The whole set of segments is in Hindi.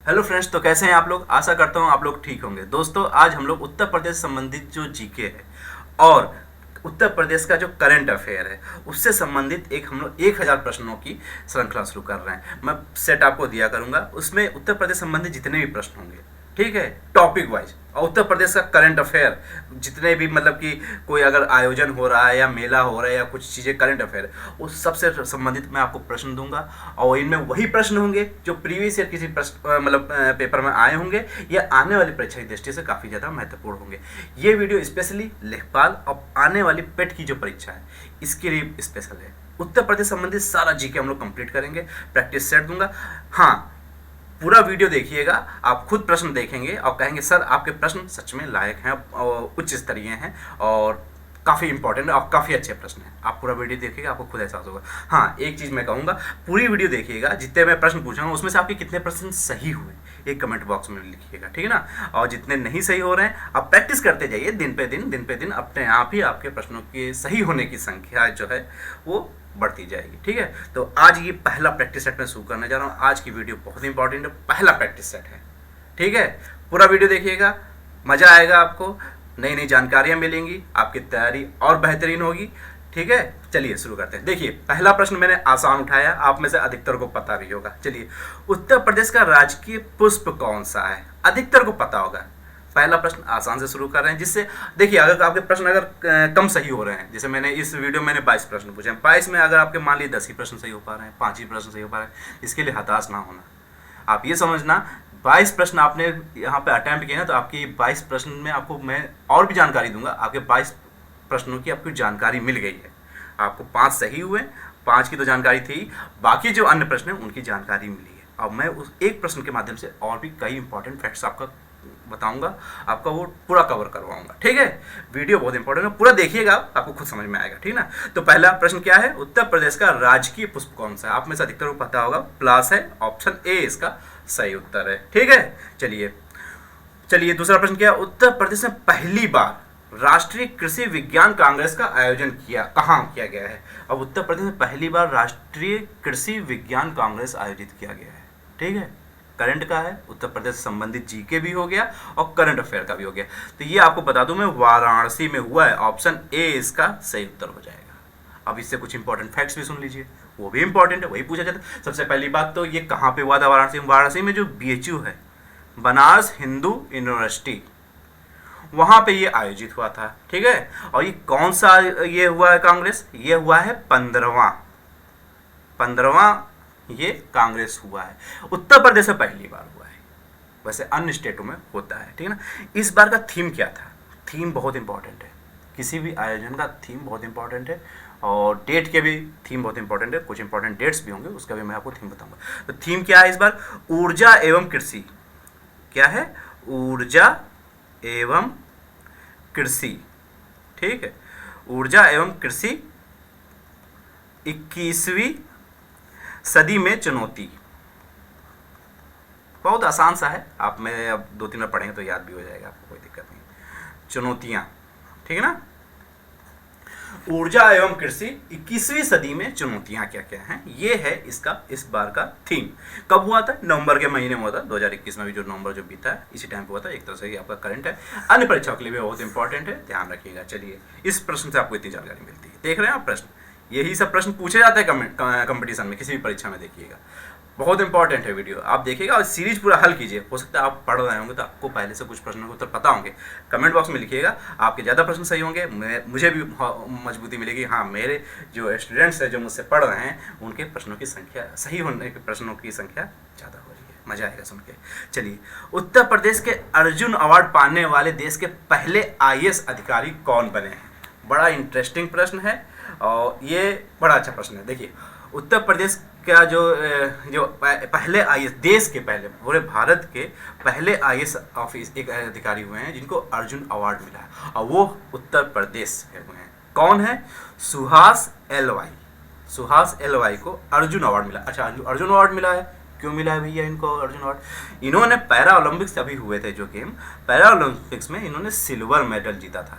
हेलो फ्रेंड्स, तो कैसे हैं आप लोग। आशा करता हूं आप लोग ठीक होंगे। दोस्तों, आज हम लोग उत्तर प्रदेश संबंधित जो जीके है और उत्तर प्रदेश का जो करंट अफेयर है उससे संबंधित हम लोग 1000 प्रश्नों की श्रृंखला शुरू कर रहे हैं। मैं सेट आपको दिया करूंगा, उसमें उत्तर प्रदेश संबंधित जितने भी प्रश्न होंगे, ठीक है, टॉपिक वाइज, और उत्तर प्रदेश का करंट अफेयर जितने भी, मतलब कि कोई अगर आयोजन हो रहा है या मेला हो रहा है या कुछ चीज़ें करंट अफेयर, उस सबसे संबंधित मैं आपको प्रश्न दूंगा। और इनमें वही प्रश्न होंगे जो प्रीवियस ईयर किसी प्रश्न मतलब पेपर में आए होंगे या आने वाली परीक्षा की दृष्टि से काफ़ी ज़्यादा महत्वपूर्ण होंगे। ये वीडियो स्पेशली लेखपाल और आने वाली पेट की जो परीक्षा है इसके लिए स्पेशल है। उत्तर प्रदेश संबंधित सारा जीके हम लोग कंप्लीट करेंगे, प्रैक्टिस सेट दूंगा। हाँ, पूरा वीडियो देखिएगा, आप खुद प्रश्न देखेंगे और कहेंगे सर आपके प्रश्न सच में लायक हैं और उच्च स्तरीय हैं और काफ़ी इंपॉर्टेंट और काफ़ी अच्छे प्रश्न हैं। आप पूरा वीडियो देखिएगा, आपको खुद एहसास होगा। हाँ, एक चीज़ मैं कहूँगा, पूरी वीडियो देखिएगा, जितने मैं प्रश्न पूछूंगा उसमें से आपके कितने प्रश्न सही हुए एक कमेंट बॉक्स में लिखिएगा, ठीक है ना। और जितने नहीं सही हो रहे हैं आप प्रैक्टिस करते जाइए, दिन पे दिन अपने आप ही आपके प्रश्नों के सही होने की संख्या जो है वो बढ़ती जाएगी, ठीक है। तो आज ये पहला प्रैक्टिस सेट मैं शुरू करने जा रहा हूँ। आज की वीडियो बहुत इंपॉर्टेंट है, पहला प्रैक्टिस सेट है, ठीक है। पूरा वीडियो देखिएगा, मज़ा आएगा, आपको नई नई जानकारियाँ मिलेंगी, आपकी तैयारी और बेहतरीन होगी, ठीक है। चलिए शुरू करते हैं। देखिए, पहला प्रश्न मैंने आसान उठाया, आप में से अधिकतर को पता भी होगा। चलिए, उत्तर प्रदेश का राजकीय पुष्प कौन सा है? अधिकतर को पता होगा। पहला प्रश्न आसान से शुरू कर रहे हैं, जिससे देखिए अगर आपके प्रश्न अगर कम सही हो रहे हैं, जैसे मैंने इस वीडियो में 22 प्रश्न पूछे हैं, 22 में अगर आपके मान लीजिए 10 ही प्रश्न सही हो पा रहे हैं, 5 ही प्रश्न सही हो पा रहे हैं, इसके लिए हताश ना होना। आप ये समझना 22 प्रश्न आपने यहाँ पे अटैम्प्ट किए ना, तो आपकी 22 प्रश्न में आपको मैं और भी जानकारी दूंगा। आपके 22 प्रश्नों की आपको जानकारी मिल गई है, आपको 5 सही हुए, 5 की तो जानकारी थी, बाकी जो अन्य प्रश्न हैं उनकी जानकारी मिली है। अब मैं उस एक प्रश्न के माध्यम से और भी कई इंपॉर्टेंट फैक्ट्स आपका बताऊंगा, आपका वो पूरा कवर करवाऊंगा, ठीक है। वीडियो बहुत इंपॉर्टेंट है, पूरा देखिएगा, आपको खुद समझ में आएगा, ठीक ना। तो पहला प्रश्न क्या है? उत्तर प्रदेश का राजकीय पुष्प कौन सा है? आप में से अधिकतर को पता होगा, प्लास है, ऑप्शन ए इसका सही उत्तर है, ठीक है। चलिए दूसरा प्रश्न क्या है? उत्तर प्रदेश में पहली बार राष्ट्रीय कृषि विज्ञान कांग्रेस का आयोजन कहाँ किया गया है? अब उत्तर प्रदेश में पहली बार राष्ट्रीय कृषि विज्ञान कांग्रेस आयोजित किया गया है, ठीक है। करंट का है, उत्तर प्रदेश संबंधित जीके भी हो गया और करंट अफेयर का भी हो गया। तो ये आपको बता दूं मैं, वाराणसी में हुआ है, ऑप्शन ए इसका सही उत्तर हो जाएगा। अब इससे कुछ इंपॉर्टेंट फैक्ट्स भी सुन लीजिए, वो भी इंपॉर्टेंट है, वही पूछा जाता है। सबसे पहली बात तो ये कहाँ पे हुआ था? वाराणसी में जो BHU है, बनारस हिंदू यूनिवर्सिटी, वहां पे ये आयोजित हुआ था, ठीक है। और ये कौन सा ये हुआ है कांग्रेस? ये हुआ है 15वां ये कांग्रेस हुआ है। उत्तर प्रदेश में पहली बार हुआ है, वैसे अन्य स्टेटों में होता है, ठीक है ना। इस बार का थीम क्या था? थीम बहुत इंपॉर्टेंट है, किसी भी आयोजन का थीम बहुत इंपॉर्टेंट है और डेट के भी थीम बहुत इंपॉर्टेंट है। कुछ इंपॉर्टेंट डेट्स भी होंगे, उसका भी मैं आपको थीम बताऊंगा। तो थीम क्या है इस बार? ऊर्जा एवं कृषि। क्या है? ऊर्जा एवं कृषि, ठीक है। ऊर्जा एवं कृषि, 21वीं सदी में चुनौती। बहुत आसान सा है, आप में अब 2-3 बार पढ़ेंगे तो याद भी हो जाएगा, आपको कोई दिक्कत नहीं। चुनौतियां, ठीक है ना। ऊर्जा एवं कृषि, 21वीं सदी में चुनौतियां क्या क्या हैं, ये है इसका इस बार का थीम। कब हुआ था? नवंबर के महीने में हुआ था, 2021 में भी जो नवंबर जो बीता है इसी टाइम पे हुआ था। एक तरह से आपका करंट है, अन्य परीक्षाओं के लिए भी बहुत इंपॉर्टेंट है, ध्यान रखिएगा। चलिए, इस प्रश्न से आपको इतनी जानकारी मिलती है। देख रहे हैं आप प्रश्न, यही सब प्रश्न पूछे जाते हैं कंपटीशन में, किसी भी परीक्षा में, देखिएगा। बहुत इंपॉर्टेंट है वीडियो, आप देखिएगा और सीरीज पूरा हल कीजिए। हो सकता है आप पढ़ रहे होंगे तो आपको पहले से कुछ प्रश्नों के उत्तर पता होंगे। कमेंट बॉक्स में लिखिएगा, आपके ज़्यादा प्रश्न सही होंगे, मुझे भी मजबूती मिलेगी। हाँ, मेरे जो स्टूडेंट्स हैं जो मुझसे पढ़ रहे हैं उनके प्रश्नों की संख्या, सही होने के प्रश्नों की संख्या ज़्यादा हो रही है, मज़ा आएगा सुन के। चलिए, उत्तर प्रदेश के अर्जुन अवार्ड पाने वाले देश के पहले IAS अधिकारी कौन बने हैं? बड़ा इंटरेस्टिंग प्रश्न है और ये बड़ा अच्छा प्रश्न है। देखिए, उत्तर प्रदेश का जो पहले IAS, देश के पहले, पूरे भारत के पहले IAS ऑफिस एक अधिकारी हुए हैं जिनको अर्जुन अवार्ड मिला है और वो उत्तर प्रदेश से हुए हैं। कौन है? सुहास LY को अर्जुन अवार्ड मिला। अच्छा, अर्जुन अवार्ड मिला है, क्यों मिला है भैया इनको अर्जुन अवार्ड? इन्होंने पैरा ओलंपिक्स अभी हुए थे जो गेम, पैरा ओलंपिक्स में इन्होंने सिल्वर मेडल जीता था।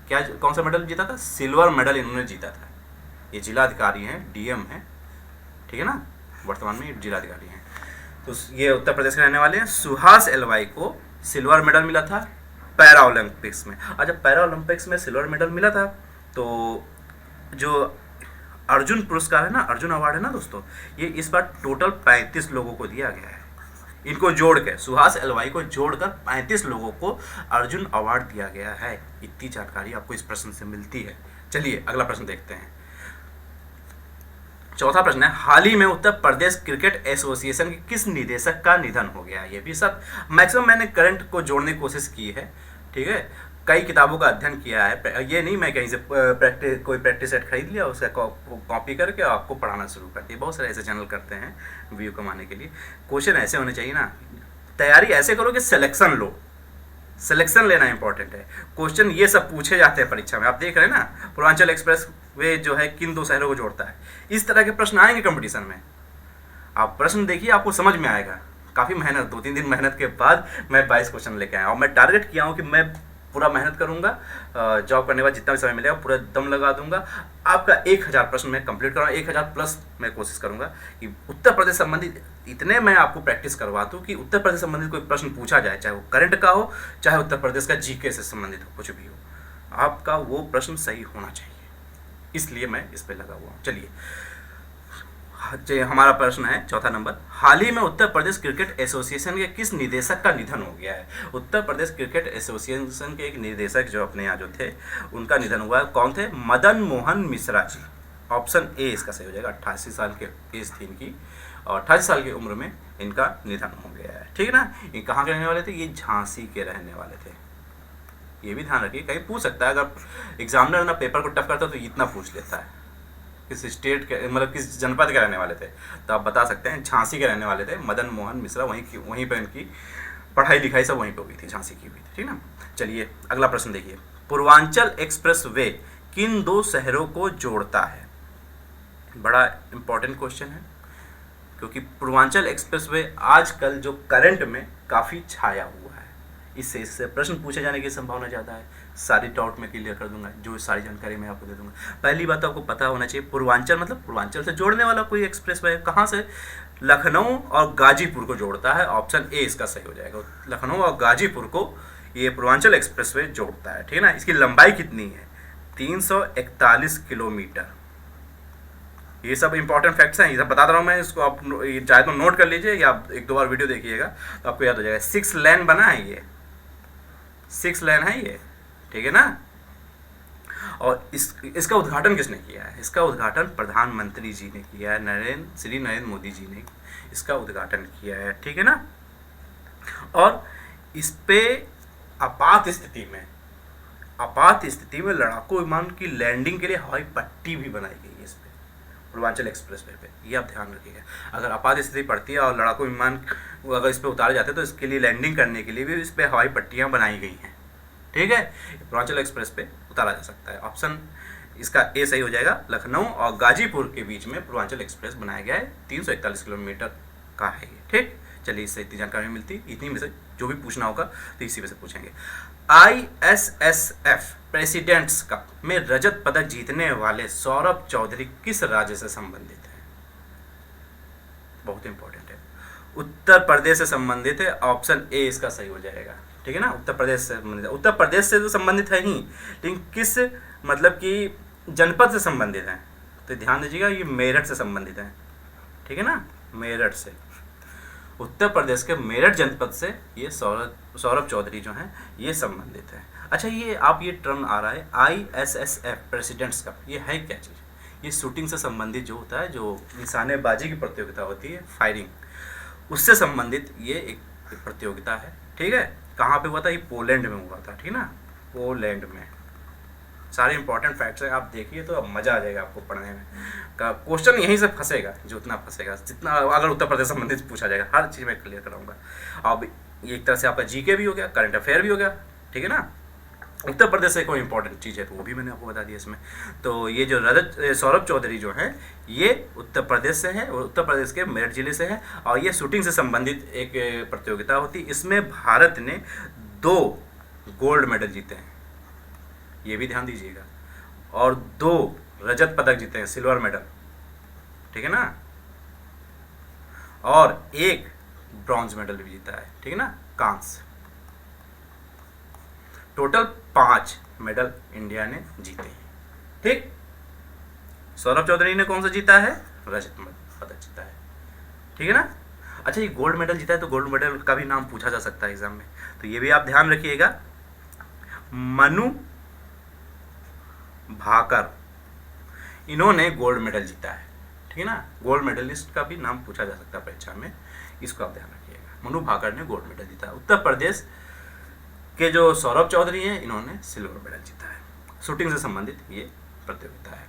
क्या, कौन सा मेडल जीता था? सिल्वर मेडल इन्होंने जीता था। ये जिलाधिकारी हैं, DM हैं, ठीक है ना, वर्तमान में जिलाधिकारी हैं। तो ये उत्तर प्रदेश के रहने वाले हैं। सुहास एलवाई को सिल्वर मेडल मिला था पैरा ओलंपिक्स में। और जब पैरा ओलंपिक्स में सिल्वर मेडल मिला था तो जो अर्जुन पुरस्कार है ना, अर्जुन अवार्ड है ना दोस्तों, ये इस बार टोटल 35 लोगों को दिया गया है। इनको जोड़ के, सुहास एलवाई को जोड़कर 35 लोगों को अर्जुन अवार्ड दिया गया है। इतनी जानकारी आपको इस प्रश्न से मिलती है। चलिए अगला प्रश्न देखते हैं। चौथा प्रश्न है, हाल ही में उत्तर प्रदेश क्रिकेट एसोसिएशन के किस निदेशक का निधन हो गया? ये भी सब मैक्सिमम मैंने करंट को जोड़ने की कोशिश की है, ठीक है। कई किताबों का अध्ययन किया है, ये नहीं मैं कहीं से कोई प्रैक्टिस सेट खरीद लिया, उसका कॉपी करके आपको पढ़ाना शुरू कर दिया। बहुत सारे ऐसे चैनल करते हैं व्यू कमाने के लिए। क्वेश्चन ऐसे होने चाहिए ना, तैयारी ऐसे करो कि सिलेक्शन लो, सिलेक्शन लेना इंपॉर्टेंट है। क्वेश्चन ये सब पूछे जाते हैं परीक्षा में, आप देख रहे हैं ना, पूर्वांचल एक्सप्रेस वे जो है किन दो शहरों को जोड़ता है, इस तरह के प्रश्न आएंगे कंपटीशन में। आप प्रश्न देखिए, आपको समझ में आएगा। काफ़ी मेहनत, 2-3 दिन मेहनत के बाद मैं 22 क्वेश्चन लेके आया, और मैं टारगेट किया हूँ कि मैं पूरा मेहनत करूंगा, जॉब करने के बाद जितना भी समय मिलेगा पूरा दम लगा दूंगा। आपका 1000 प्रश्न मैं कंप्लीट करूँगा, 1000 प्लस मैं कोशिश करूंगा कि उत्तर प्रदेश संबंधित इतने मैं आपको प्रैक्टिस करवा दूँ कि उत्तर प्रदेश संबंधित कोई प्रश्न पूछा जाए, चाहे वो करंट का हो, चाहे उत्तर प्रदेश का जीके से संबंधित हो, कुछ भी हो, आपका वो प्रश्न सही होना चाहिए। इसलिए मैं इस पर लगा हुआ हूँ। चलिए हमारा प्रश्न है चौथा नंबर, हाल ही में उत्तर प्रदेश क्रिकेट एसोसिएशन के किस निदेशक का निधन हो गया है? उत्तर प्रदेश क्रिकेट एसोसिएशन के एक निदेशक जो अपने यहाँ जो थे, उनका निधन हुआ है। कौन थे? मदन मोहन मिश्रा जी। ऑप्शन ए इसका सही हो जाएगा। 88 साल के एज थी इनकी, और 88 साल की उम्र में इनका निधन हो गया है, ठीक है ना। ये कहाँ के रहने वाले थे? ये झांसी के रहने वाले थे। ये भी ध्यान रखिए, कहीं पूछ सकता है, अगर एग्जामिनर ना पेपर को टफ करता है तो इतना पूछ लेता है, किस स्टेट के, मतलब किस जनपद के रहने वाले थे, तो आप बता सकते हैं झांसी के रहने वाले थे मदन मोहन मिश्रा। वहीं पर इनकी पढ़ाई लिखाई सब वहीं पर हुई थी, झांसी की हुई थी, ठीक ना। चलिए अगला प्रश्न देखिए, पूर्वांचल एक्सप्रेस वे किन दो शहरों को जोड़ता है? बड़ा इंपॉर्टेंट क्वेश्चन है, क्योंकि पूर्वांचल एक्सप्रेस वे आजकल जो करंट में काफ़ी छाया हुआ है, इससे प्रश्न पूछे जाने की संभावना ज़्यादा है। सारी डाउट में क्लियर कर दूंगा, जो सारी जानकारी मैं आपको दे दूंगा। पहली बात तो आपको पता होना चाहिए, पूर्वांचल मतलब पूर्वांचल से जोड़ने वाला कोई एक्सप्रेस वे कहाँ से? लखनऊ और गाजीपुर को जोड़ता है। ऑप्शन ए इसका सही हो जाएगा। लखनऊ और गाजीपुर को ये पूर्वांचल एक्सप्रेस वे जोड़ता है, ठीक है ना। इसकी लंबाई कितनी है? 341 किलोमीटर। ये सब इंपॉर्टेंट फैक्ट्स हैं, ये सब बता रहा हूँ मैं, इसको आप चाहे तो नोट कर लीजिए या 1-2 बार वीडियो देखिएगा तो आपको याद हो जाएगा। 6 लेन बना है ये, 6 लेन है ये, ठीक है ना। और इसका उद्घाटन किसने किया है? इसका उद्घाटन प्रधानमंत्री जी ने किया है, श्री नरेंद्र मोदी जी ने इसका उद्घाटन किया है, ठीक है ना। और इस पे आपात स्थिति में लड़ाकू विमान की लैंडिंग के लिए हवाई पट्टी भी बनाई गई है इस पे, पूर्वांचल एक्सप्रेस वे पे। ये आप ध्यान रखिएगा, अगर आपात स्थिति पड़ती है और लड़ाकू विमान अगर इस पे उतारे जाते हैं तो इसके लिए लैंडिंग करने के लिए भी इस पे हवाई पट्टियाँ बनाई गई हैं, ठीक है। पूर्वांचल एक्सप्रेस पे उतारा जा सकता है। ऑप्शन इसका ए सही हो जाएगा। लखनऊ और गाजीपुर के बीच में पूर्वांचल एक्सप्रेस बनाया गया है, 341 किलोमीटर का है ये, ठीक। चलिए इससे इतनी जानकारी मिलती, इतनी में से जो भी पूछना होगा तो इसी में से पूछेंगे। ISSF प्रेसिडेंट्स कप में रजत पदक जीतने वाले सौरभ चौधरी किस राज्य से संबंधित है? बहुत इंपॉर्टेंट है, उत्तर प्रदेश से संबंधित है। ऑप्शन ए इसका सही हो जाएगा, ठीक है ना। उत्तर प्रदेश से संबंधित है, उत्तर प्रदेश से तो संबंधित है ही, लेकिन किस मतलब कि जनपद से संबंधित है तो ध्यान दीजिएगा, ये मेरठ से संबंधित है, ठीक है ना। मेरठ से, उत्तर प्रदेश के मेरठ जनपद से ये सौरभ चौधरी जो हैं ये संबंधित है। अच्छा, ये आप ये टर्म आ रहा है ISSF प्रेसिडेंट्स कप, ये है क्या चीज़? ये शूटिंग से संबंधित जो होता है, जो निशानेबाजी की प्रतियोगिता होती है, फायरिंग, उससे संबंधित ये एक प्रतियोगिता है, ठीक है। कहाँ पे हुआ था? ये पोलैंड में हुआ था, ठीक ना, पोलैंड में। सारे इंपॉर्टेंट फैक्ट्स हैं, आप देखिए तो अब मज़ा आ जाएगा आपको पढ़ने में। का क्वेश्चन यहीं से फंसेगा, जितना अगर उत्तर प्रदेश संबंधित पूछा जाएगा, हर चीज़ में क्लियर कराऊंगा। अब ये एक तरह से आपका जीके भी हो गया, करंट अफेयर भी हो गया, ठीक है ना। उत्तर प्रदेश से कोई इंपॉर्टेंट चीज़ है तो वो भी मैंने आपको बता दिया इसमें। तो ये जो सौरभ चौधरी जो हैं ये उत्तर प्रदेश से हैं, और उत्तर प्रदेश के मेरठ जिले से हैं, और ये शूटिंग से संबंधित एक प्रतियोगिता होती, इसमें भारत ने 2 गोल्ड मेडल जीते हैं, ये भी ध्यान दीजिएगा, और 2 रजत पदक जीते हैं, सिल्वर मेडल, ठीक है ना, और 1 ब्रॉन्ज मेडल भी जीता है, ठीक है ना, कांस्य। टोटल 5 मेडल इंडिया ने जीते हैं, ठीक। सौरभ चौधरी ने कौन सा जीता है? रजत पदक जीता है, ठीक है ना। अच्छा, ये गोल्ड मेडल जीता है तो गोल्ड मेडल का भी नाम पूछा जा सकता है एग्जाम में, तो ये भी आप ध्यान रखिएगा। मनु भाकर, इन्होंने गोल्ड मेडल जीता है, ठीक है ना। गोल्ड मेडलिस्ट का भी नाम पूछा जा सकता है परीक्षा में, इसको आप ध्यान रखिएगा। मनु भाकर ने गोल्ड मेडल जीता है। उत्तर प्रदेश के जो सौरभ चौधरी हैं, इन्होंने सिल्वर मेडल जीता है। शूटिंग से संबंधित ये प्रतियोगिता है।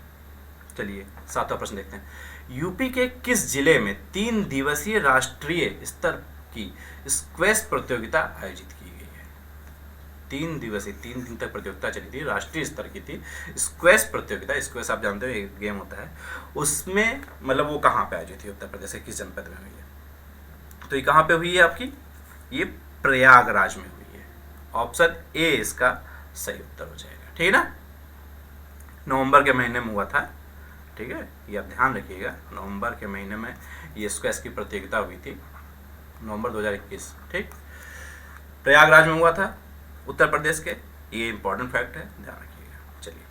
चलिए 7वां प्रश्न देखते हैं। यूपी के किस जिले में 3 दिवसीय राष्ट्रीय स्तर की स्क्वैश प्रतियोगिता आयोजित की गई है? 3 दिवसीय, 3 दिन तक प्रतियोगिता चली थी, राष्ट्रीय स्तर की थी स्क्वैश प्रतियोगिता। स्क्वैश आप जानते हो एक गेम होता है, उसमें मतलब वो कहाँ पे आयोजित हुई? उत्तर प्रदेश के किस जनपद में हुई है? तो ये कहाँ पे हुई है आपकी? ये प्रयागराज में हुई है। ऑप्शन ए इसका सही उत्तर हो जाएगा, ठीक है ना। नवंबर के महीने में हुआ था, ठीक है, ये आप ध्यान रखिएगा। नवंबर के महीने में ये स्क्वैश की प्रतियोगिता हुई थी, नवंबर 2021, ठीक। प्रयागराज में हुआ था उत्तर प्रदेश के, ये इंपॉर्टेंट फैक्ट है, ध्यान रखिएगा। चलिए,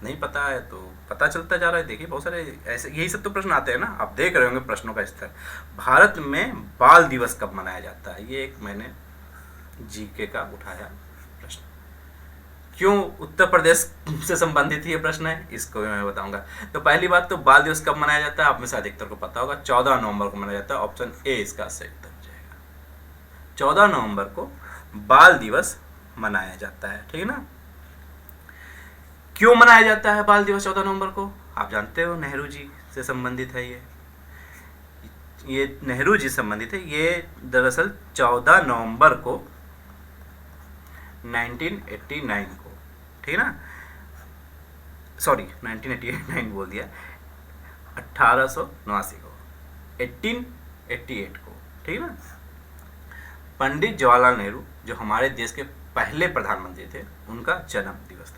नहीं पता है तो पता चलता जा रहा है। देखिए बहुत सारे ऐसे यही सब तो प्रश्न आते हैं ना, आप देख रहे होंगे प्रश्नों का स्तर। भारत में बाल दिवस कब मनाया जाता है? ये एक मैंने जीके का उठाया प्रश्न। क्यों उत्तर प्रदेश से संबंधित ये प्रश्न है, इसको भी मैं बताऊंगा। तो पहली बात तो बाल दिवस कब मनाया जाता है, आप में से अधिकतर को पता होगा, 14 नवंबर को मनाया जाता है। ऑप्शन ए इसका सही उत्तर हो जाएगा। 14 नवंबर को बाल दिवस मनाया जाता है, ठीक है ना। क्यों मनाया जाता है बाल दिवस 14 नवंबर को? आप जानते हो नेहरू जी से संबंधित है ये नेहरू जी संबंधित है। ये दरअसल 14 नवंबर को 1989 को, ठीक है ना, सॉरी 1989 बोल दिया, 1889 को, 1888 को, ठीक है ना। पंडित जवाहरलाल नेहरू जो हमारे देश के पहले प्रधानमंत्री थे, उनका जन्म दिवस था।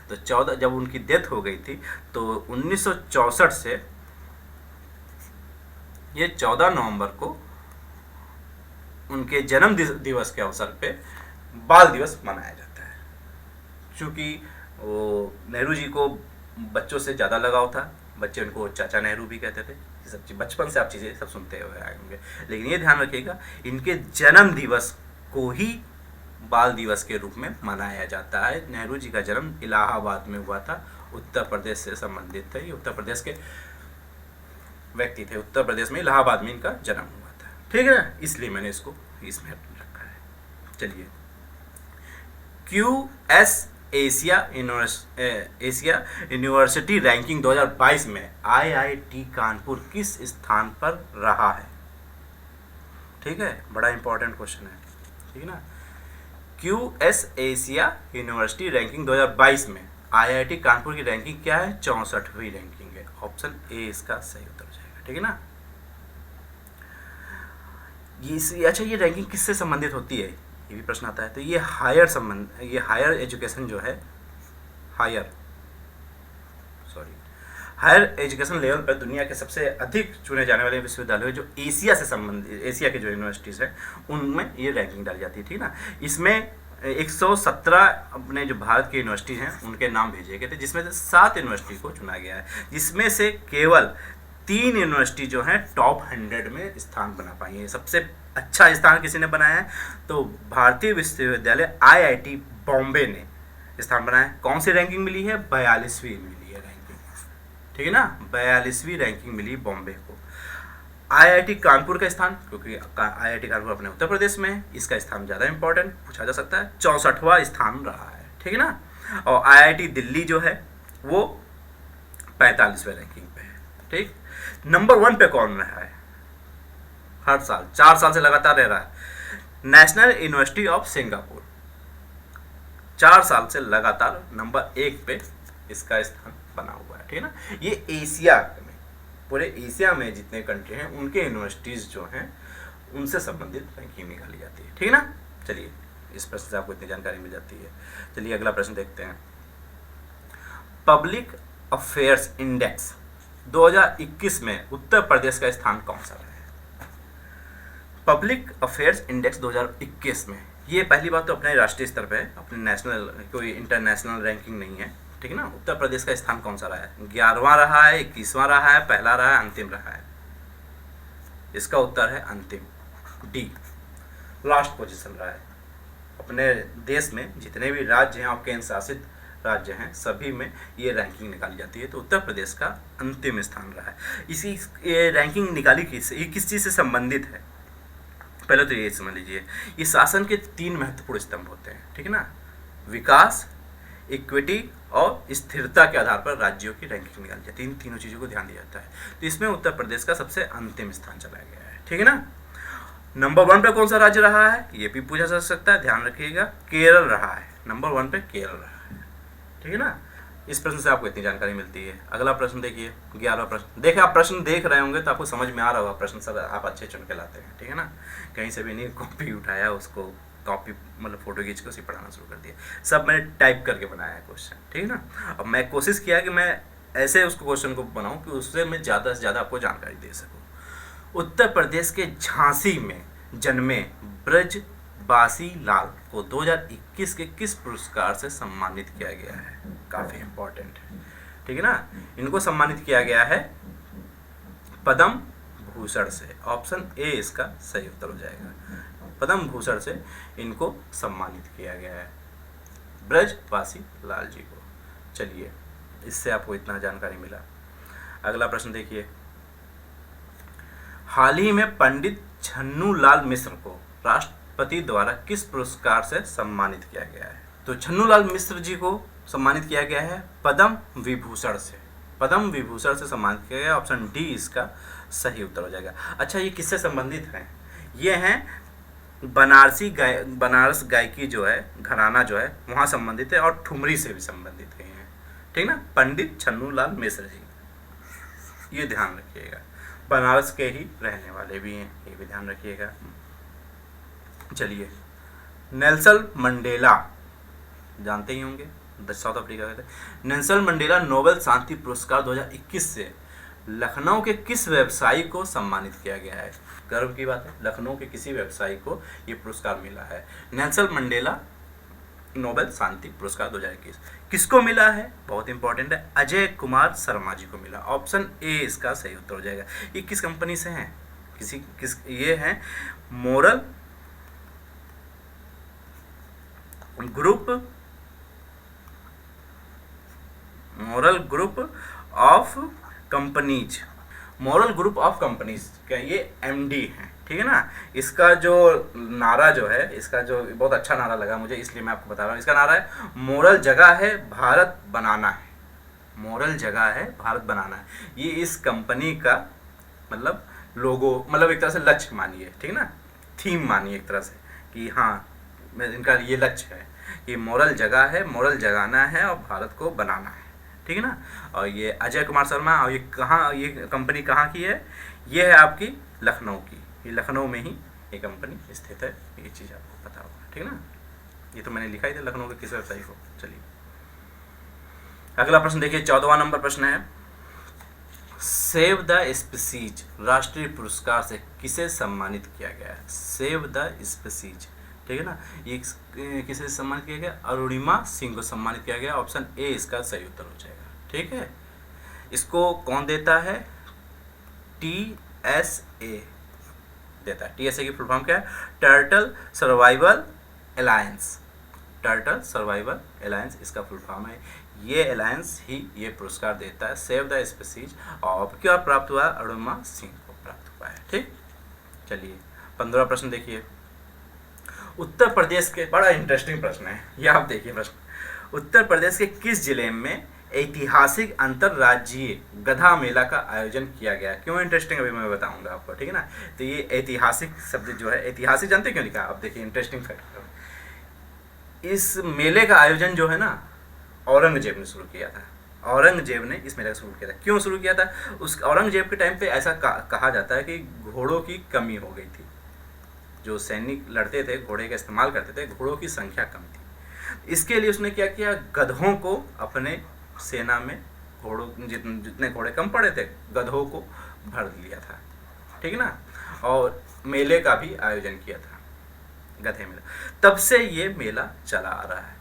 तो 14 जब उनकी डेथ हो गई थी तो 1964 से ये 14 नवंबर को उनके जन्म दिवस के अवसर पे बाल दिवस मनाया जाता है। क्योंकि वो नेहरू जी को बच्चों से ज़्यादा लगाव था, बच्चे उनको चाचा नेहरू भी कहते थे। ये सब चीज़ बचपन से आप चीज़ें सब सुनते हुए आए होंगे, लेकिन ये ध्यान रखिएगा इनके जन्म दिवस को ही बाल दिवस के रूप में मनाया जाता है। नेहरू जी का जन्म इलाहाबाद में हुआ था, उत्तर प्रदेश से संबंधित थे, ये उत्तर प्रदेश के व्यक्ति थे। उत्तर प्रदेश में इलाहाबाद में इनका जन्म हुआ था, ठीक है ना, इसलिए मैंने इसको इसमें रखा है। चलिए, QS एशिया यूनिवर्सिटी रैंकिंग 2022 में IIT कानपुर किस स्थान पर रहा है? ठीक है, बड़ा इंपॉर्टेंट क्वेश्चन है, ठीक है ना। QS एशिया यूनिवर्सिटी रैंकिंग 2022 में IIT कानपुर की रैंकिंग क्या है? 64वीं रैंकिंग है। ऑप्शन ए इसका सही उत्तर हो जाएगा, ठीक है ना। अच्छा, ये रैंकिंग किससे संबंधित होती है, ये भी प्रश्न आता है। तो ये हायर एजुकेशन जो है, हायर एजुकेशन लेवल पर दुनिया के सबसे अधिक चुने जाने वाले विश्वविद्यालय जो एशिया से संबंधित, एशिया के जो यूनिवर्सिटीज़ हैं उनमें ये रैंकिंग डाली जाती है, ठीक है ना। इसमें 117 अपने जो भारत की यूनिवर्सिटी हैं उनके नाम भेजे गए थे, जिसमें से 7 यूनिवर्सिटी को चुना गया है, जिसमें से केवल 3 यूनिवर्सिटी जो हैं टॉप 100 में स्थान बना पाई है। सबसे अच्छा स्थान किसी ने बनाया है तो भारतीय विश्वविद्यालय IIT बॉम्बे ने स्थान बनाया है। कौन सी रैंकिंग मिली है? 42वीं मिली है रैंकिंग, ठीक है ना, 42वीं रैंकिंग मिली बॉम्बे को। IIT कानपुर का स्थान, क्योंकि IIT कानपुर अपने उत्तर प्रदेश में है, इसका स्थान ज़्यादा इंपॉर्टेंट पूछा जा सकता है, 64वां स्थान रहा है, ठीक है ना। और IIT दिल्ली जो है वो 45वें रैंकिंग पे है, ठीक। नंबर 1 पे कौन रहा है? हर साल 4 साल से लगातार रह रहा है नेशनल यूनिवर्सिटी ऑफ सिंगापुर, 4 साल से लगातार नंबर 1 पे इसका स्थान बना हुआ है, ठीक है ना। ये एशिया में, पूरे एशिया में जितने कंट्री हैं उनके यूनिवर्सिटीज़ जो हैं उनसे संबंधित रैंकिंग निकाली जाती है, ठीक है ना। चलिए, इस प्रश्न से आपको इतनी जानकारी मिल जाती है। चलिए अगला प्रश्न देखते हैं। पब्लिक अफेयर्स इंडेक्स 2021 में उत्तर प्रदेश का स्थान कौन सा रहा है? पब्लिक अफेयर्स इंडेक्स 2021 में, ये पहली बात तो अपने राष्ट्रीय स्तर पे है, अपने नेशनल कोई इंटरनेशनल रैंकिंग नहीं है, ठीक है ना। उत्तर प्रदेश का स्थान कौन सा रहा है? 11वां रहा है, 21वां रहा है, पहला रहा है, अंतिम रहा है? इसका उत्तर है अंतिम, डी, लास्ट पोजीशन रहा है। अपने देश में जितने भी राज्य हैं और केंद्र शासित राज्य हैं सभी में ये रैंकिंग निकाली जाती है, तो उत्तर प्रदेश का अंतिम स्थान रहा है। इसी ये रैंकिंग निकाली ये किस चीज़ से संबंधित है? पहले तो ये समझ लीजिए, ये शासन के 3 महत्वपूर्ण स्तंभ होते हैं, ठीक है ना। विकास, इक्विटी और स्थिरता के आधार पर राज्यों की रैंकिंग निकाली जाती है। इन तीनों चीज़ों को ध्यान दिया जाता है, तो इसमें उत्तर प्रदेश का सबसे अंतिम स्थान चला गया है, ठीक है ना। नंबर 1 पे कौन सा राज्य रहा है ये भी पूछा जा सकता है, ध्यान रखिएगा, केरल रहा है। नंबर 1 पे केरल रहा है, ठीक है ना। इस प्रश्न से आपको इतनी जानकारी मिलती है। अगला प्रश्न देखिए, 11वां प्रश्न। देखिए आप प्रश्न देख रहे होंगे तो आपको समझ में आ रहा होगा, प्रश्न सर आप अच्छे चुन के लाते हैं, ठीक है ना। कहीं से भी नहीं कॉपी उठाया, उसको कॉपी मतलब फोटो खींच के उसी पढ़ाना शुरू कर दिया, सब मैंने टाइप करके बनाया है क्वेश्चन, ठीक है ना। अब मैं कोशिश किया कि मैं ऐसे उसको क्वेश्चन को बनाऊँ कि उससे मैं ज़्यादा से ज़्यादा आपको जानकारी दे सकूँ। उत्तर प्रदेश के झांसी में जन्मे ब्रजबासी लाल को 2021 के किस पुरस्कार से सम्मानित किया गया है? काफ़ी इम्पोर्टेंट है, ठीक है ना। इनको सम्मानित किया गया है पद्म भूषण से। ऑप्शन ए इसका सही उत्तर हो जाएगा, पद्म भूषण से इनको सम्मानित किया गया है, ब्रजबासी लाल जी को। चलिए, इससे आपको इतना जानकारी मिला। अगला प्रश्न देखिए, हाल ही में पंडित छन्नूलाल मिश्र को राष्ट्रपति द्वारा किस पुरस्कार से सम्मानित किया गया है? तो छन्नूलाल मिश्र जी को सम्मानित किया गया है पद्म विभूषण से। पद्म विभूषण से सम्मानित किया गया, ऑप्शन डी इसका सही उत्तर हो जाएगा। अच्छा, ये किससे संबंधित हैं? ये हैं बनारस गायकी जो है, घराना जो है वहाँ संबंधित है, और ठुमरी से भी संबंधित हैं, ठीक ना। पंडित छन्नूलाल मिश्र जी, ये ध्यान रखिएगा, बनारस के ही रहने वाले भी हैं, ये भी ध्यान रखिएगा। चलिए, नेल्सन मंडेला जानते ही होंगे, साउथ अफ्रीका के थे। नेल्सन मंडेला नोबेल शांति पुरस्कार 2021 से लखनऊ के किस व्यवसायी को सम्मानित किया गया है? गर्व की बात है, लखनऊ के किसी व्यवसायी को ये पुरस्कार मिला है। नेल्सन मंडेला नोबेल शांति पुरस्कार 2021 किसको मिला है? बहुत इंपॉर्टेंट है, अजय कुमार शर्मा जी को मिला। ऑप्शन ए इसका सही उत्तर हो जाएगा। ये किस कंपनी से हैं? ये हैं moral group of companies. Moral group of companies का ये एमडी हैं, ठीक है ना। इसका जो नारा जो है, इसका जो बहुत अच्छा नारा लगा मुझे, इसलिए मैं आपको बता रहा हूँ। इसका नारा है, मोरल जगह है भारत बनाना है। मोरल जगह है भारत बनाना है, ये इस कंपनी का मतलब लोगो, मतलब एक तरह से लक्ष्य मानिए, ठीक है ना, थीम मानिए एक तरह से, कि हाँ इनका ये लक्ष्य है कि मोरल जगह है, मोरल जगाना है और भारत को बनाना है, ठीक है ना। और ये अजय कुमार शर्मा, और ये कहाँ, ये कंपनी कहाँ की है? ये है आपकी लखनऊ की, ये लखनऊ में ही ये कंपनी स्थित है, ये चीज़ आपको पता होगा, ठीक है ना। ये तो मैंने लिखा ही था लखनऊ के किस व्यवसायी को। चलिए, अगला प्रश्न देखिए, 14वां नंबर प्रश्न है, सेव द स्पीसीज राष्ट्रीय पुरस्कार से किसे सम्मानित किया गया है? सेव द स्पीसीज, ठीक है ना, ये किसे सम्मानित किया गया? अरुणिमा सिंह को सम्मानित किया गया। ऑप्शन ए इसका सही उत्तर हो जाएगा, ठीक है। इसको कौन देता है? TSA देता है। TSA की फुल फॉर्म क्या है? Turtle survival alliance. Turtle survival alliance इसका फुल फॉर्म है। ये अलायंस ही ये पुरस्कार देता है, सेव द स्पीसीज, और क्या प्राप्त हुआ? अरुणिमा सिंह को प्राप्त हुआ है, ठीक। चलिए, 15वां प्रश्न देखिए, उत्तर प्रदेश के, बड़ा इंटरेस्टिंग प्रश्न है ये, आप देखिए प्रश्न, उत्तर प्रदेश के किस जिले में ऐतिहासिक अंतरराज्यीय गधा मेला का आयोजन किया गया? क्यों इंटरेस्टिंग, अभी मैं बताऊंगा आपको, ठीक है ना। तो ये ऐतिहासिक शब्द जो है, ऐतिहासिक जानते क्यों लिखा? आप देखिए इंटरेस्टिंग फैक्ट, इस मेले का आयोजन जो है ना औरंगजेब ने शुरू किया था। औरंगजेब ने इस मेले का शुरू किया था। क्यों शुरू किया था? उस औरंगजेब के टाइम पे ऐसा कहा जाता है कि घोड़ों की कमी हो गई थी, जो सैनिक लड़ते थे घोड़े का इस्तेमाल करते थे, घोड़ों की संख्या कम थी। इसके लिए उसने क्या किया? गधों को अपने सेना में, घोड़ों जितने घोड़े कम पड़े थे, गधों को भर लिया था, ठीक है ना। और मेले का भी आयोजन किया था, गधे मेला। तब से ये मेला चला आ रहा है,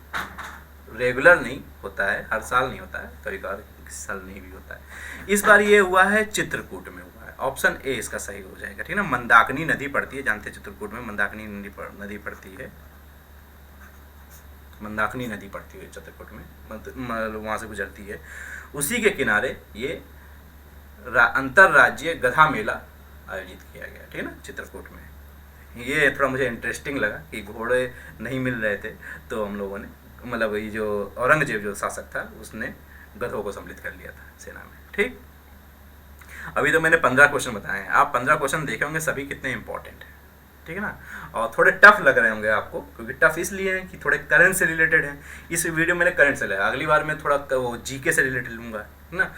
रेगुलर नहीं होता है, हर साल नहीं होता है, कभी कभार किसी साल नहीं भी होता है। इस बार ये हुआ है चित्रकूट में हुआ है, ऑप्शन ए इसका सही हो जाएगा, ठीक है ना। मंदाकिनी नदी पड़ती है, जानते हैं चित्रकूट में मंदाकिनी नदी पड़ती है, मंदाकिनी नदी पड़ती है चित्रकूट में, वहाँ से गुजरती है। उसी के किनारे ये अंतर्राज्यीय गधा मेला आयोजित किया गया, ठीक है ना, चित्रकूट में। ये थोड़ा मुझे इंटरेस्टिंग लगा कि घोड़े नहीं मिल रहे थे, तो हम लोगों ने, मतलब ये जो औरंगजेब जो शासक था उसने गधों को सम्मिलित कर लिया था सेना में, ठीक। अभी तो मैंने 15 क्वेश्चन बताए हैं, आप 15 क्वेश्चन देखे होंगे सभी कितने इंपॉर्टेंट है, ठीक है ना। और थोड़े टफ लग रहे होंगे आपको, क्योंकि टफ इसलिए हैं कि थोड़े करंट से रिलेटेड हैं। इस वीडियो में मैंने करंट से लिया, अगली बार मैं थोड़ा वो जीके से रिलेटेड लूँगा, है ना।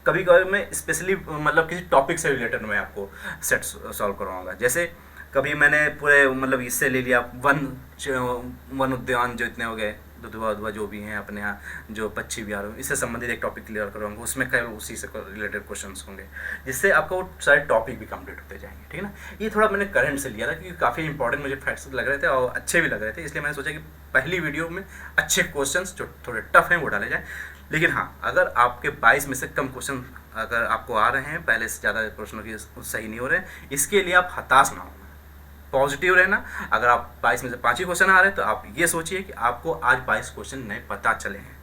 कभी कभी मैं स्पेशली मतलब किसी टॉपिक से रिलेटेड मैं आपको सेट सॉल्व करवाऊँगा। जैसे कभी मैंने पूरे मतलब इससे ले लिया वन उद्यान जो इतने हो गए, दुधवा उधवा जो भी हैं अपने यहाँ, जो पक्षी बिहार, इससे संबंधित एक टॉपिक क्लियर करवाऊंगा, उसमें कई उसी से रिलेटेड क्वेश्चंस होंगे, जिससे आपको वो सारे टॉपिक भी कंप्लीट होते जाएंगे, ठीक है ना। ये थोड़ा मैंने करंट से लिया था क्योंकि काफ़ी इंपॉर्टेंट मुझे फैक्ट्स लग रहे थे और अच्छे भी लग रहे थे, इसलिए मैंने सोचा कि पहली वीडियो में अच्छे क्वेश्चन जो थोड़े टफ हैं वो डाले जाए। लेकिन हाँ, अगर आपके 22 में से कम क्वेश्चन अगर आपको आ रहे हैं, पहले से ज़्यादा प्रश्नों की सही नहीं हो रहे हैं, इसके लिए आप हताश ना होना, पॉजिटिव रहना। अगर आप 22 में से 5 ही क्वेश्चन आ रहे हैं तो आप ये सोचिए कि आपको आज 22 क्वेश्चन नए पता चले हैं,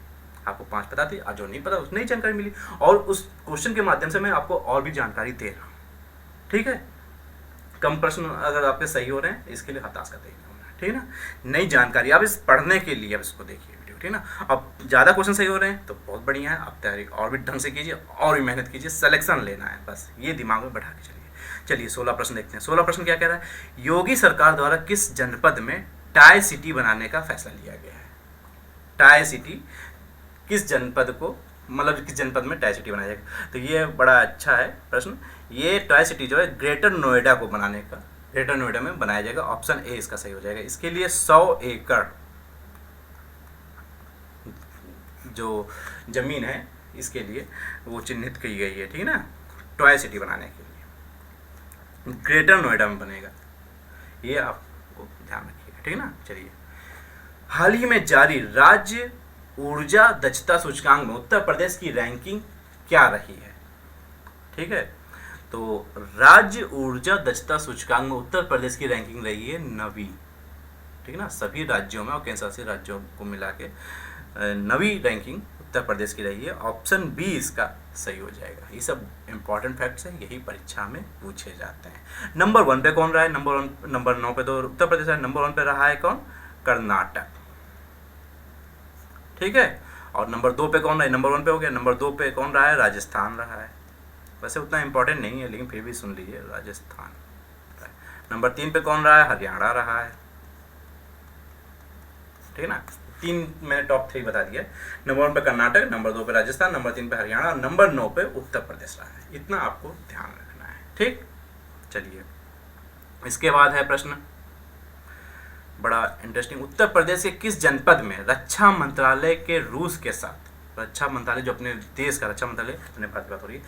आपको 5 पता थे, आज जो नहीं पता उस नई जानकारी मिली, और उस क्वेश्चन के माध्यम से मैं आपको और भी जानकारी दे रहा हूँ, ठीक है। कम प्रश्न अगर आपके सही हो रहे हैं इसके लिए हताश का नहीं होना, ठीक है ना। नई जानकारी आप इस पढ़ने के लिए आप इसको देखिए वीडियो, ठीक है ना। अब ज़्यादा क्वेश्चन सही हो रहे हैं तो बहुत बढ़िया है, आप तैयारी और भी ढंग से कीजिए और भी मेहनत कीजिए, सिलेक्शन लेना है, बस ये दिमाग में बैठा के चलिए। चलिए 16 प्रश्न देखते हैं। 16 प्रश्न क्या कह रहा है, योगी सरकार द्वारा किस जनपद में टाई सिटी बनाने का फैसला लिया गया है। टाई सिटी किस जनपद को, मतलब किस जनपद में टाई सिटी बनाया जाएगा, तो ये बड़ा अच्छा है प्रश्न। ये टाई सिटी जो है ग्रेटर नोएडा को बनाने का, ग्रेटर नोएडा में बनाया जाएगा, ऑप्शन ए इसका सही हो जाएगा। इसके लिए 100 एकड़ जो जमीन है इसके लिए वो चिन्हित की गई है, ठीक है ना, टॉय सिटी बनाने के लिए। ग्रेटर नोएडा में बनेगा, ये आपको ध्यान रखिएगा, ठीक है ना। चलिए, हाल ही में जारी राज्य ऊर्जा दक्षता सूचकांक में उत्तर प्रदेश की रैंकिंग क्या रही है, ठीक है। तो राज्य ऊर्जा दक्षता सूचकांक में उत्तर प्रदेश की रैंकिंग रही है 9वीं, ठीक है ना। सभी राज्यों में और केंद्र शासित राज्यों को मिला के 9वीं रैंकिंग उत्तर प्रदेश की रही है, ऑप्शन बी इसका सही हो जाएगा। ये सब इंपॉर्टेंट फैक्ट्स हैं, यही परीक्षा में पूछे जाते हैं। नंबर 1 पे कौन रहा है, नंबर 9 पे तो उत्तर प्रदेश है, नंबर 1 पे रहा है कौन, कर्नाटक, ठीक है। और नंबर 2 पे कौन रहा है, नंबर 1 पे हो गया, नंबर 2 पे कौन रहा है, राजस्थान रहा है। वैसे उतना इंपॉर्टेंट नहीं है लेकिन फिर भी सुन लीजिए, राजस्थान। नंबर 3 पे कौन रहा है, हरियाणा रहा है, ठीक है ना। 3 मैंने टॉप 3 बता दिया, नंबर 1 पे कर्नाटक, नंबर 2 पे राजस्थान, नंबर 3 पे हरियाणा, और नंबर 9 पे उत्तर प्रदेश रहा है। इतना आपको ध्यान रखना है, ठीक। चलिए, इसके बाद है प्रश्न बड़ा इंटरेस्टिंग, उत्तर प्रदेश के किस जनपद में रक्षा मंत्रालय के रूस के साथ, रक्षा मंत्रालय जो अपने देश का रक्षा मंत्रालय, अपने भारत की बात हो रही है,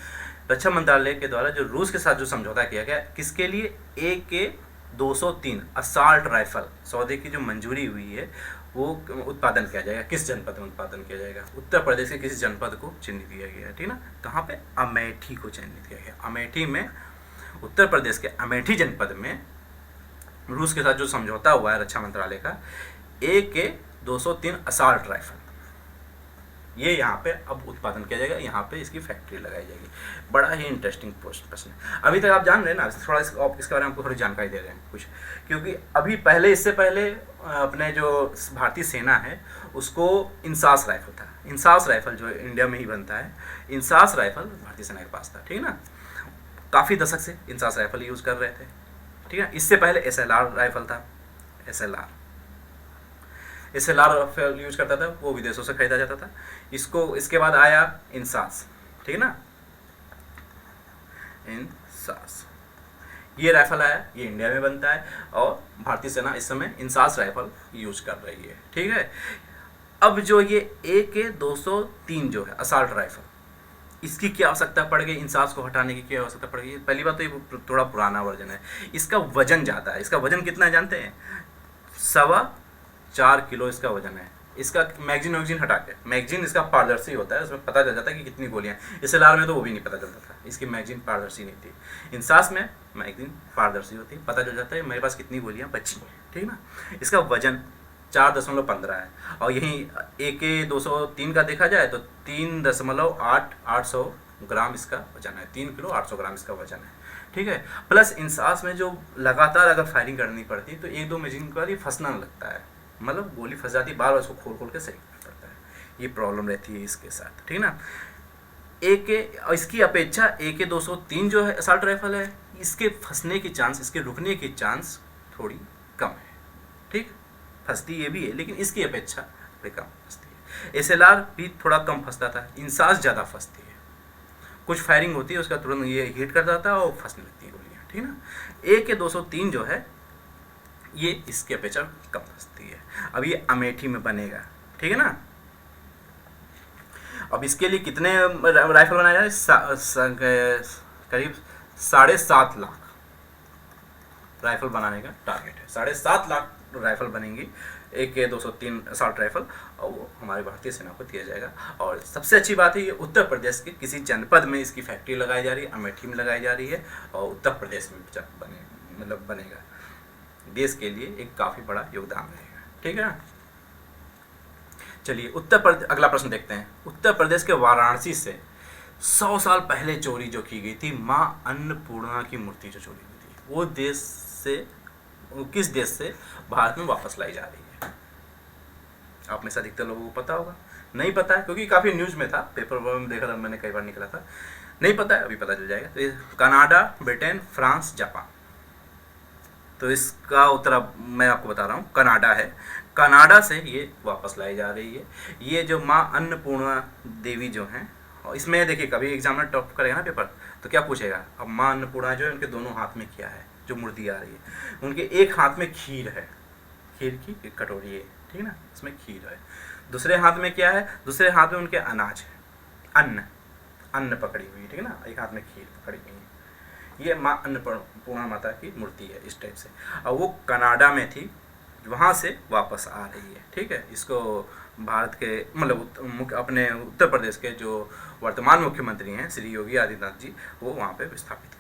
रक्षा मंत्रालय के द्वारा जो रूस के साथ जो समझौता किया गया, किसके लिए, AK-203 असाल्ट राइफल सौदे की जो मंजूरी हुई है वो उत्पादन किया जाएगा, किस जनपद में उत्पादन किया जाएगा, उत्तर प्रदेश के किस जनपद को चिन्हित किया गया है, ठीक ना। कहाँ पे, अमेठी को चिन्हित किया गया, अमेठी में, उत्तर प्रदेश के अमेठी जनपद में रूस के साथ जो समझौता हुआ है रक्षा मंत्रालय का, AK-203 असाल्ट राइफल, ये यहाँ पे अब उत्पादन किया जाएगा, यहाँ पे इसकी फैक्ट्री लगाई जाएगी। बड़ा ही इंटरेस्टिंग प्रश्न है। अभी तक आप जान रहे हैं ना, थोड़ा इसके बारे में आपको थोड़ी जानकारी दे रहे हैं कुछ, क्योंकि अभी पहले, इससे पहले अपने जो भारतीय सेना है उसको इंसास राइफल था, इंसास राइफल जो इंडिया में ही बनता है, इंसास राइफल भारतीय सेना के पास था, ठीक है ना। काफ़ी दशक से इंसास राइफल यूज़ कर रहे थे, ठीक है। इससे पहले SLR राइफल था, SLR राइफल यूज करता था, वो विदेशों से खरीदा जाता था। इसके बाद आया इंसास, ठीक है ना, इंसास, ये राइफल आया, ये इंडिया में बनता है और भारतीय सेना इस समय इंसास राइफल यूज कर रही है, ठीक है। अब जो ये AK-203 जो है असाल्ट राइफल, इसकी क्या आवश्यकता पड़ गई, इन सांस को हटाने की क्या आवश्यकता पड़ गई। पहली बात तो ये थोड़ा पुराना वर्जन है, इसका वजन ज़्यादा है। इसका वजन कितना है जानते हैं? 4.25 किलो इसका वजन है। इसका मैगजीन वैगजीन हटा के, मैगजीन इसका पारदर्शी होता है, उसमें पता चल जाता है कि कितनी गोलियां। SLR में तो वो भी नहीं पता चलता था, इसकी मैगजीन पारदर्शी नहीं थी। इंसास में मैगजीन पारदर्शी होती है, पता चल जाता है मेरे पास कितनी गोलियां बची हैं, ठीक है ना। इसका वजन 4.15 है, और यहीं AK-203 का देखा जाए तो 3.8 ग्राम इसका वजन है। 3 किलो 800 ग्राम इसका वजन है, ठीक है। प्लस इंसास में जो लगातार अगर फायरिंग करनी पड़ती तो 1-2 मैगजीन के बाद ये फंसना लगता है, मतलब गोली फंस जाती है, बार बार उसको खोल खोल के सही करना पड़ता है। ये प्रॉब्लम रहती है इसके साथ, ठीक है ना। इसकी अपेक्षा AK-203 जो है असॉल्ट राइफल है, इसके फंसने की चांस, इसके रुकने की चांस थोड़ी कम है, ठीक। फंसती ये भी है लेकिन इसकी अपेक्षा थोड़ी कम फंसती है। SLR भी थोड़ा कम फंसता था, इंसास ज़्यादा फंसती है। कुछ फायरिंग होती है उसका तुरंत ये हिट कर जाता है और फंसने लगती है गोलियाँ, ठीक है ना। AK-203 जो है ये इसके अपेक्षा कम फंसती है। अब ये अमेठी में बनेगा, ठीक है ना। अब इसके लिए कितने राइफल बनाए जा रहे? करीब 7.5 लाख राइफल बनाने का टारगेट है। 7.5 लाख राइफल बनेंगी AK-203 असॉल्ट राइफल, और वो हमारी भारतीय सेना को दिया जाएगा। और सबसे अच्छी बात है ये उत्तर प्रदेश के किसी जनपद में इसकी फैक्ट्री लगाई जा रही है, अमेठी में लगाई जा रही है, और उत्तर प्रदेश में बनेगा। देश के लिए एक काफ़ी बड़ा योगदान रहेगा, ठीक है ना। चलिए अगला प्रश्न देखते हैं। उत्तर प्रदेश के वाराणसी से 100 साल पहले चोरी जो की गई थी, माँ अन्नपूर्णा की मूर्ति जो चोरी हुई थी, वो किस देश से भारत में वापस लाई जा रही है? आप में से अधिकतर लोगों को पता होगा, नहीं पता है क्योंकि काफ़ी न्यूज़ में था, पेपर में देखा था मैंने, कई बार निकला था। नहीं पता है, अभी पता चल जाएगा। तो कनाडा, ब्रिटेन, फ्रांस, जापान। तो इसका उत्तर मैं आपको बता रहा हूँ, कनाडा है। कनाडा से ये वापस लाई जा रही है। ये जो माँ अन्नपूर्णा देवी जो हैं, और इसमें देखिए कभी एग्जामिनर टॉप करेगा ना पेपर तो क्या पूछेगा, अब माँ अन्नपूर्णा जो है उनके दोनों हाथ में क्या है, जो मूर्ति आ रही है, उनके एक हाथ में खीर है, खीर की एक कटोरी है, ठीक है ना, इसमें खीर है। दूसरे हाथ में क्या है? दूसरे हाथ में उनके अनाज है, अन्न पकड़ी हुई, ठीक है ना, एक हाथ में खीर पकड़ी हुई है। ये माँ अन्नपूर्णा माता की मूर्ति है इस टाइप से, और वो कनाडा में थी, वहाँ से वापस आ रही है, ठीक है। इसको भारत के मतलब अपने उत्तर प्रदेश के जो वर्तमान मुख्यमंत्री हैं श्री योगी आदित्यनाथ जी, वो वहाँ पे स्थापित,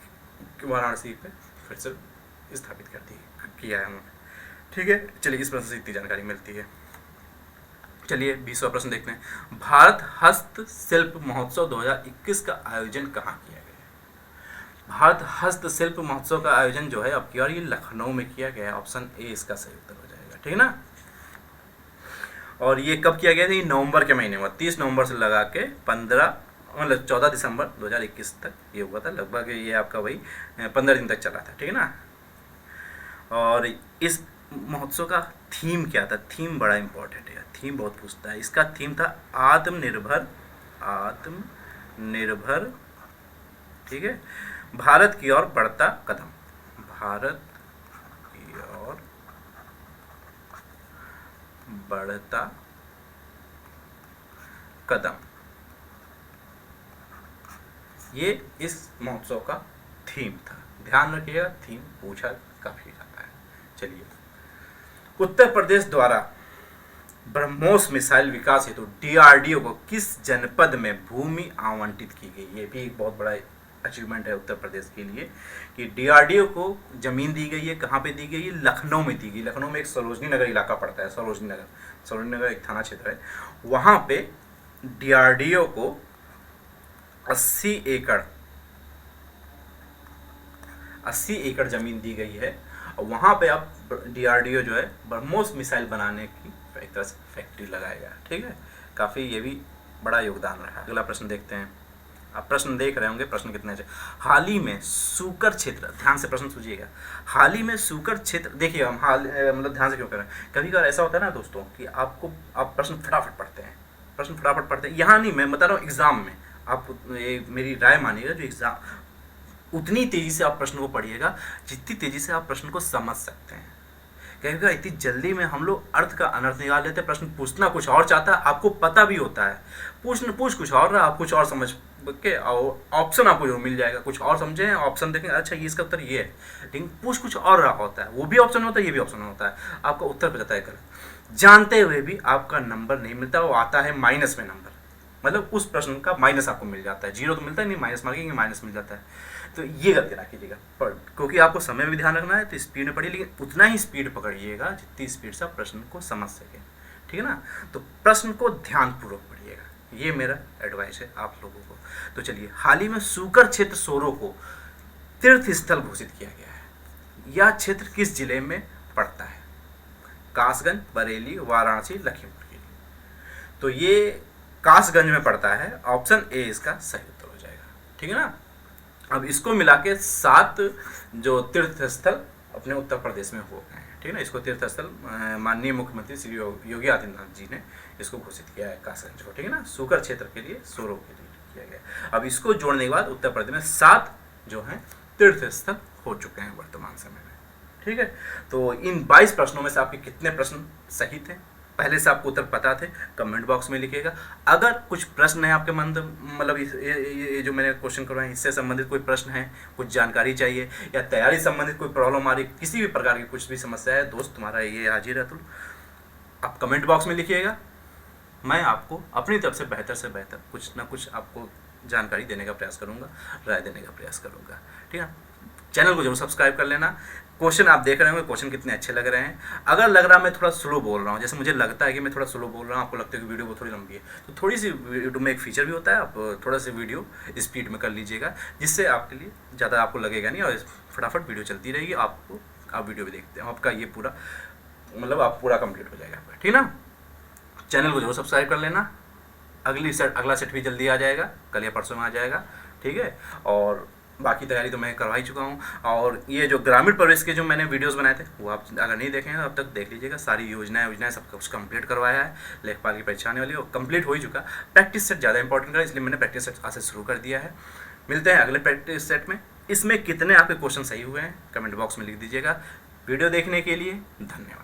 वाराणसी पे फिर से स्थापित किया है उन्होंने, ठीक है। चलिए इस प्रश्न से इतनी जानकारी मिलती है। चलिए 20वां प्रश्न देखते हैं। भारत हस्तशिल्प महोत्सव 2021 का आयोजन कहाँ किया गया है? भारत हस्तशिल्प महोत्सव का आयोजन जो है अब की बार ये लखनऊ में किया गया है। ऑप्शन ए इसका सही उत्तर हो जाएगा, ठीक है ना। और ये कब किया गया था? ये नवंबर के महीने में, 30 नवंबर से लगा के 14 दिसंबर 2021 तक ये हुआ था। लगभग ये आपका वही 15 दिन तक चला था, ठीक है ना। और इस महोत्सव का थीम क्या था? थीम बड़ा इंपॉर्टेंट है, थीम बहुत पूछता है। इसका थीम था आत्मनिर्भर, ठीक है, भारत की ओर बढ़ता कदम, भारत की ओर बढ़ता कदम, ये इस महोत्सव का थीम था। ध्यान रखिएगा, थीम पूछा काफी जाता है। चलिए, उत्तर प्रदेश द्वारा ब्रह्मोस मिसाइल विकास हेतु DRDO को किस जनपद में भूमि आवंटित की गई? ये भी एक बहुत बड़ा अचीवमेंट है उत्तर प्रदेश के लिए कि DRDO को जमीन दी गई है। कहाँ पे दी गई है? लखनऊ में दी गई। लखनऊ में एक सरोजनी नगर इलाका पड़ता है, सरोजनी नगर एक थाना क्षेत्र है, वहाँ पे DRDO को 80 एकड़ जमीन दी गई है, और वहाँ पे अब DRDO जो है ब्रह्मोस मिसाइल बनाने की एक तरह से फैक्ट्री लगाएगा, ठीक है। काफ़ी ये भी बड़ा योगदान रहा। अगला प्रश्न देखते हैं। आप प्रश्न देख रहे होंगे, प्रश्न कितने अच्छे। हाल ही में सूकर क्षेत्र, ध्यान से प्रश्न सुनिएगा, हाल ही में सूकर क्षेत्र, देखिए हम मतलब ध्यान से क्यों कर रहे हैं, कभी कभार ऐसा होता है ना दोस्तों कि आप प्रश्न फटाफट पढ़ते हैं, यहाँ नहीं, मैं बता रहा हूँ एग्जाम में आप मेरी राय मानिएगा, जो एग्जाम उतनी तेजी से आप प्रश्न को पढ़िएगा जितनी तेजी से आप प्रश्न को समझ सकते हैं। कभी इतनी जल्दी में हम लोग अर्थ का अनर्थ निकाल लेते हैं, प्रश्न पूछना कुछ और चाहता है, आपको पता भी होता है, पूछ कुछ और रहा, आप कुछ और समझ के और ऑप्शन आपको जरूर मिल जाएगा। कुछ और समझे हैं, ऑप्शन देखें, अच्छा ये इसका उत्तर ये है, लेकिन पूछ कुछ और रहा होता है, वो भी ऑप्शन होता है, ये भी ऑप्शन होता है, आपका उत्तर हो जाता है गलत। जानते हुए भी आपका नंबर नहीं मिलता, वो आता है माइनस में नंबर, मतलब उस प्रश्न का माइनस आपको मिल जाता है। जीरो तो मिलता है नहीं, माइनस मार्किंग माइनस मिल जाता है। तो ये गलती ना कीजिएगा, पर क्योंकि आपको समय भी ध्यान रखना है तो स्पीड में पढ़िए, लेकिन उतना ही स्पीड पकड़िएगा जितनी स्पीड से आप प्रश्न को समझ सकें, ठीक है ना। तो प्रश्न को ध्यानपूर्वक पढ़िएगा, ये मेरा एडवाइस है आप लोगों को। तो चलिए, हाल ही में सूकर क्षेत्र सोरो को तीर्थ स्थल घोषित किया गया है। यह क्षेत्र किस जिले में पड़ता है? कासगंज, बरेली, वाराणसी, लखीमपुर खीरी। तो ये कासगंज में पड़ता है, ऑप्शन ए इसका सही उत्तर हो जाएगा, ठीक है ना। अब इसको मिला के 7 जो तीर्थ स्थल अपने उत्तर प्रदेश में हो गए हैं, ठीक है ना। इसको तीर्थ स्थल माननीय मुख्यमंत्री श्री योगी आदित्यनाथ जी ने इसको घोषित किया है कासगंज को, ठीक है ना। सूकर क्षेत्र के लिए, सोरो के लिए किया गया। अब इसको जोड़ने के बाद उत्तर प्रदेश में 7 जो हैं तीर्थ स्थल हो चुके हैं वर्तमान समय में, ठीक है। तो इन 22 प्रश्नों में से आपके कितने प्रश्न सही थे, पहले से आपको उत्तर पता थे, कमेंट बॉक्स में लिखिएगा। अगर कुछ प्रश्न है आपके मन, मतलब ये जो मैंने क्वेश्चन करवाए इससे संबंधित कोई प्रश्न है, कुछ जानकारी चाहिए, या तैयारी संबंधित कोई प्रॉब्लम आ रही, किसी भी प्रकार की कुछ भी समस्या है, दोस्त तुम्हारा ये हाजिर है, तो आप कमेंट बॉक्स में लिखिएगा। मैं आपको अपनी तरफ से बेहतर कुछ ना कुछ आपको जानकारी देने का प्रयास करूँगा, राय देने का प्रयास करूँगा, ठीक है। चैनल को जरूर सब्सक्राइब कर लेना। क्वेश्चन आप देख रहे होंगे, क्वेश्चन कितने अच्छे लग रहे हैं। अगर लग रहा है मैं थोड़ा स्लो बोल रहा हूँ, जैसे मुझे लगता है कि मैं थोड़ा स्लो बोल रहा हूँ, आपको लगता है कि वीडियो बहुत थोड़ी लंबी है, तो थोड़ी सी यूट्यूब में एक फीचर भी होता है, आप थोड़ा सा वीडियो स्पीड में कर लीजिएगा, जिससे आपके लिए ज़्यादा आपको लगेगा नहीं, और फटाफट वीडियो चलती रहेगी, आप वीडियो भी देखते हैं, आपका ये पूरा मतलब आप पूरा कंप्लीट हो जाएगा आपका, ठीक ना। चैनल को जरूर सब्सक्राइब कर लेना। अगला सेट भी जल्दी आ जाएगा, कल या परसों में आ जाएगा, ठीक है। और बाकी तैयारी तो मैं करवा ही चुका हूँ। और ये जो ग्रामीण प्रवेश के जो मैंने वीडियोस बनाए थे, वो आप अगर नहीं देखे हैं तो अब तक देख लीजिएगा। सारी योजनाएं सब कुछ कंप्लीट करवाया है। लेखपाल की परीक्षा आने वाली और कंप्लीट हो ही चुका। प्रैक्टिस सेट ज़्यादा इंपॉर्टेंट है, इसलिए मैंने प्रैक्टिस सेट आज से शुरू कर दिया है। मिलते हैं अगले प्रैक्टिस सेट में। इसमें कितने आपके क्वेश्चन सही हुए हैं कमेंट बॉक्स में लिख दीजिएगा। वीडियो देखने के लिए धन्यवाद।